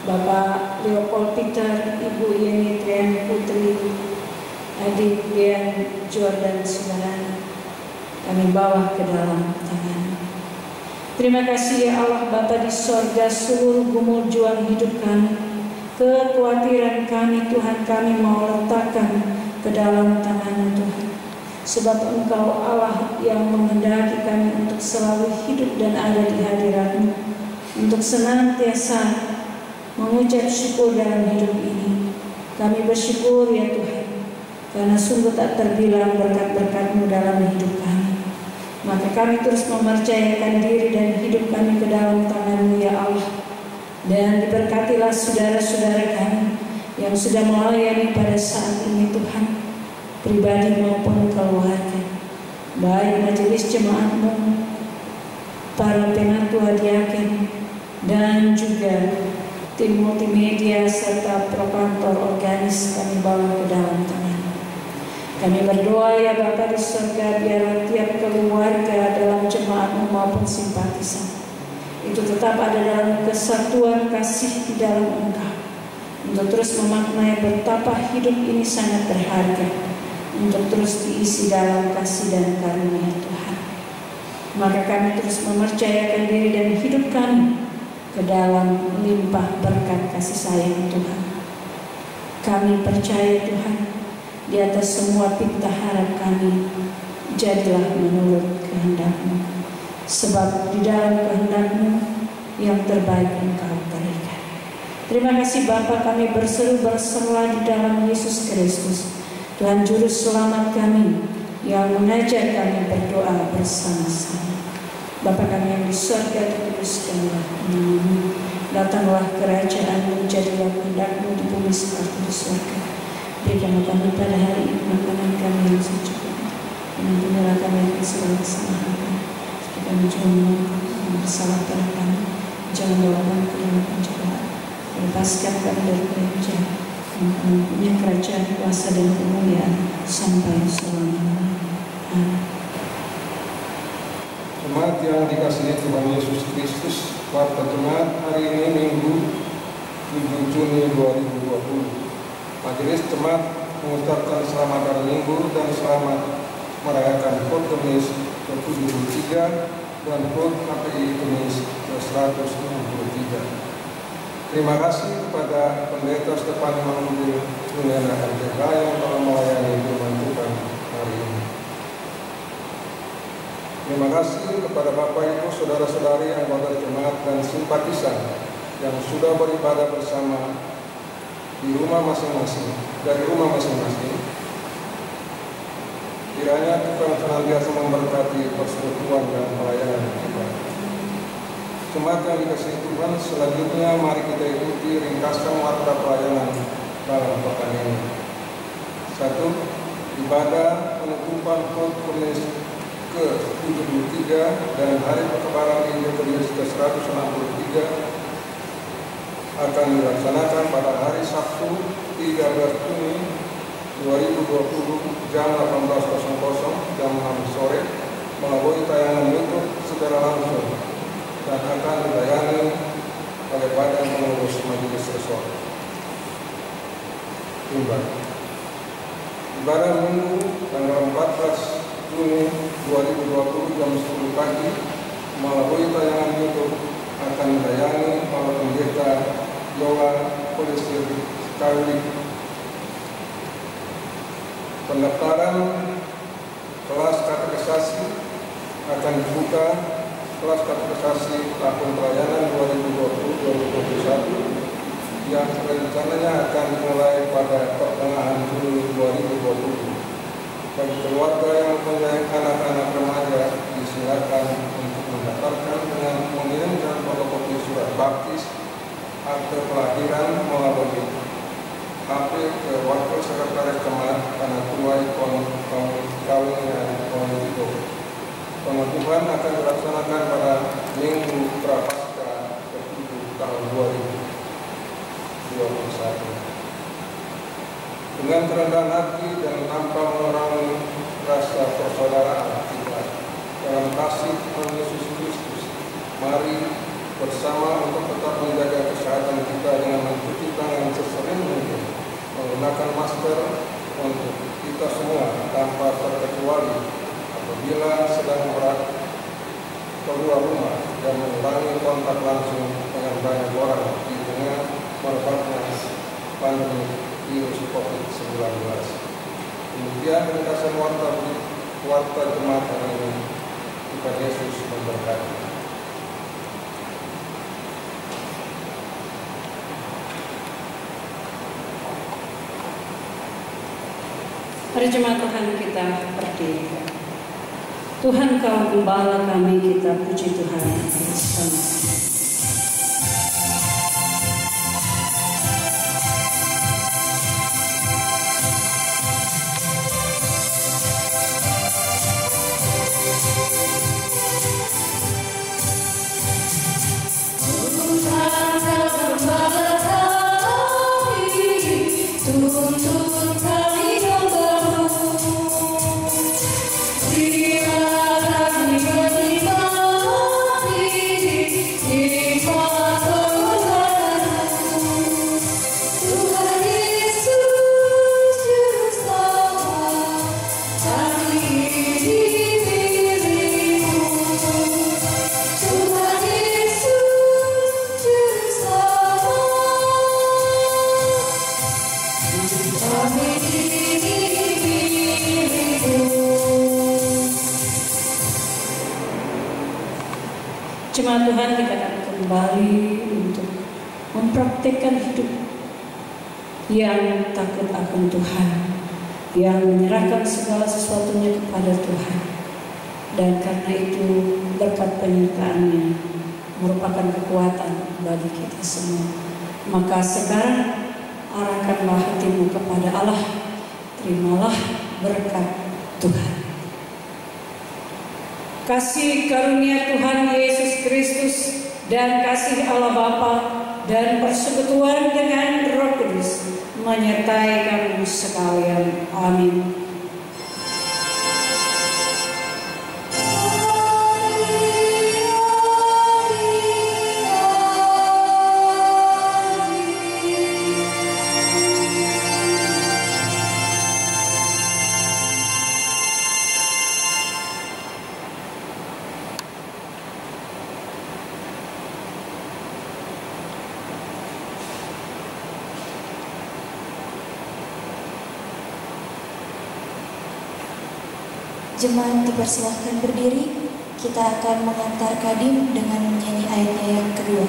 Bapak Leopold Peter, Ibu Yeni Trian Putri, adik Dian Jordan Saudara, kami bawa ke dalam tangan. Terima kasih ya Allah Bapa di sorga, seluruh gumul juang hidup kami, kekhawatiran kami Tuhan kami mau letakkan ke dalam tangan Tuhan. Sebab Engkau Allah yang menghendaki kami untuk selalu hidup dan ada di hadirat-Mu, untuk senantiasa mengucap syukur dalam hidup ini. Kami bersyukur ya Tuhan, karena sungguh tak terbilang berkat-berkat-Mu dalam hidup kami. Maka kami terus mempercayakan diri dan hidup kami ke dalam tangan-Mu ya Allah. Dan diberkatilah saudara-saudara kami yang sudah melayani pada saat ini Tuhan, pribadi maupun keluarga, baik majelis jemaat-Mu, para penatu hadiaken, dan juga tim multimedia serta prokantor organis kami bawa ke dalam tangan. Kami berdoa ya Bapa di surga, biarlah tiap keluarga dalam jemaat-Mu maupun simpatisan itu tetap ada dalam kesatuan kasih di dalam Engkau, untuk terus memaknai betapa hidup ini sangat berharga, untuk terus diisi dalam kasih dan karunia Tuhan. Maka kami terus mempercayakan diri dan hidup kami ke dalam limpah berkat kasih sayang Tuhan. Kami percaya Tuhan, di atas semua pinta harap kami, jadilah menurut kehendak-Mu. Sebab di dalam kehendak-Mu yang terbaik Engkau berikan. Terima kasih Bapa, kami berseru bersama di dalam Yesus Kristus, Tuhan Juru Selamat kami, yang mengajar kami berdoa bersama-sama. Bapa kami yang di surga, dikuduskanlah nama-Mu. Datanglah kerajaan-Mu, jadilah kehendak-Mu di bumi seperti di surga. Berikanlah kami pada hari ini makanan kami yang secukupnya, dan ampunilah kami akan segala kesalahan kami, seperti kami juga mengampuni yang bersalah pada kami. Jangan bawa kami ke dalam pencobaan, lepaskan kami dari jahat, yang punya kerajaan, kuasa dan kemuliaan sampai selamanya. Amin. Jemaat yang dikasihi Tuhan Yesus Kristus, warta jemaat hari ini Minggu 7 Juni 2020. Majelis Jemaat mengucapkan selamat hari Minggu dan selamat merayakan HUT Kemis ke-73 dan HUT KPI Kemis ke-163. Terima kasih kepada Pendeta Stefan Manggul Unena LPH yang telah melayani firman Tuhan hari ini. Terima kasih kepada Bapak Ibu, Saudara-saudari anggota jemaat dan simpatisan yang sudah beribadah bersama di rumah masing-masing, dari rumah masing-masing. Kiranya Tuhan senantiasa memberkati persekutuan dan pelayanan kita. Jemaat yang dikasihi Tuhan, selanjutnya mari kita ikuti ringkasan warta pelayanan dalam pekan ini. 1. Ibadah penutupan HUT Kemis ke-73 dan Hari Perkebaran Injil Kemis ke-163 akan dilaksanakan pada hari Sabtu 13 Juni 2020 jam 18.00 jam 6 sore melalui tayangan YouTube secara langsung dan akan dilayani oleh Badan Pengurus Majelis Resor. Ibadah Minggu tanggal 14 Juni 2020 jam 10 pagi melalui tayangan YouTube akan dilayani oleh Pendeta Yola Polisi Kawik. Pendaftaran kelas katekisasi akan dibuka kelas katekisasi tahun pelayanan 2020-2021 yang rencananya akan dimulai pada pertengahan Juni 2020. Bagi keluarga yang mempunyai anak-anak remaja, disilakan untuk mendaftarkan dengan mengirimkan fotokopi surat baptis, akte kelahiran melalui HP ke Wakil Sekretaris Jemaat Panatuai Kawinan Konjito. Pengunduhan akan dilaksanakan pada Minggu Prapaskah ke-7 tahun 2021. Dengan kerendahan hati dan tanpa mengurangi rasa persaudaraan kita dalam kasih Tuhan Yesus Kristus, mari bersama untuk tetap menjaga kesehatan kita dengan mencuci tangan sesering mungkin, menggunakan masker untuk kita semua tanpa terkecuali apabila sedang keluar rumah dan mengurangi kontak langsung dengan banyak orang di tengah merebaknya pandemi virus COVID-19. Demikian ringkasan warta jemaat hari ini. Tuhan Yesus memberkati. Mari jemaat Tuhan kita berdiri. Tuhan Kau Gembala kami, kita puji Tuhan bersama. Jemaat Tuhan, kita akan kembali untuk mempraktikkan hidup yang takut akan Tuhan, yang menyerahkan segala sesuatunya kepada Tuhan. Dan karena itu berkat penyertaannya merupakan kekuatan bagi kita semua. Maka sekarang arahkanlah hatimu kepada Allah, terimalah berkat Tuhan. Kasih karunia Tuhan Yesus Kristus dan kasih Allah Bapa dan persekutuan dengan Roh Kudus menyertai kamu sekalian. Amin. Jemaat dipersilahkan berdiri. Kita akan mengantar Kadim dengan menyanyi ayatnya yang kedua.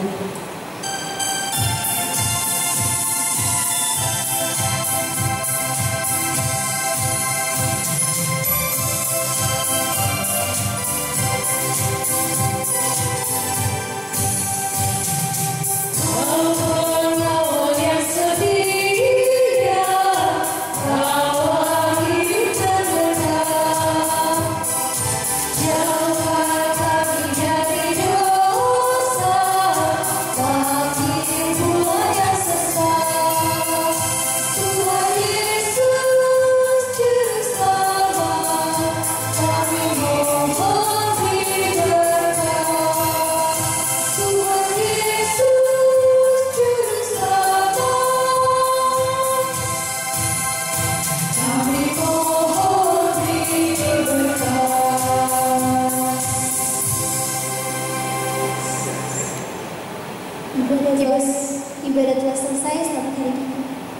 Ibadah telah selesai. Selamat hari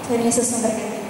Tuhan Yesus memberkati.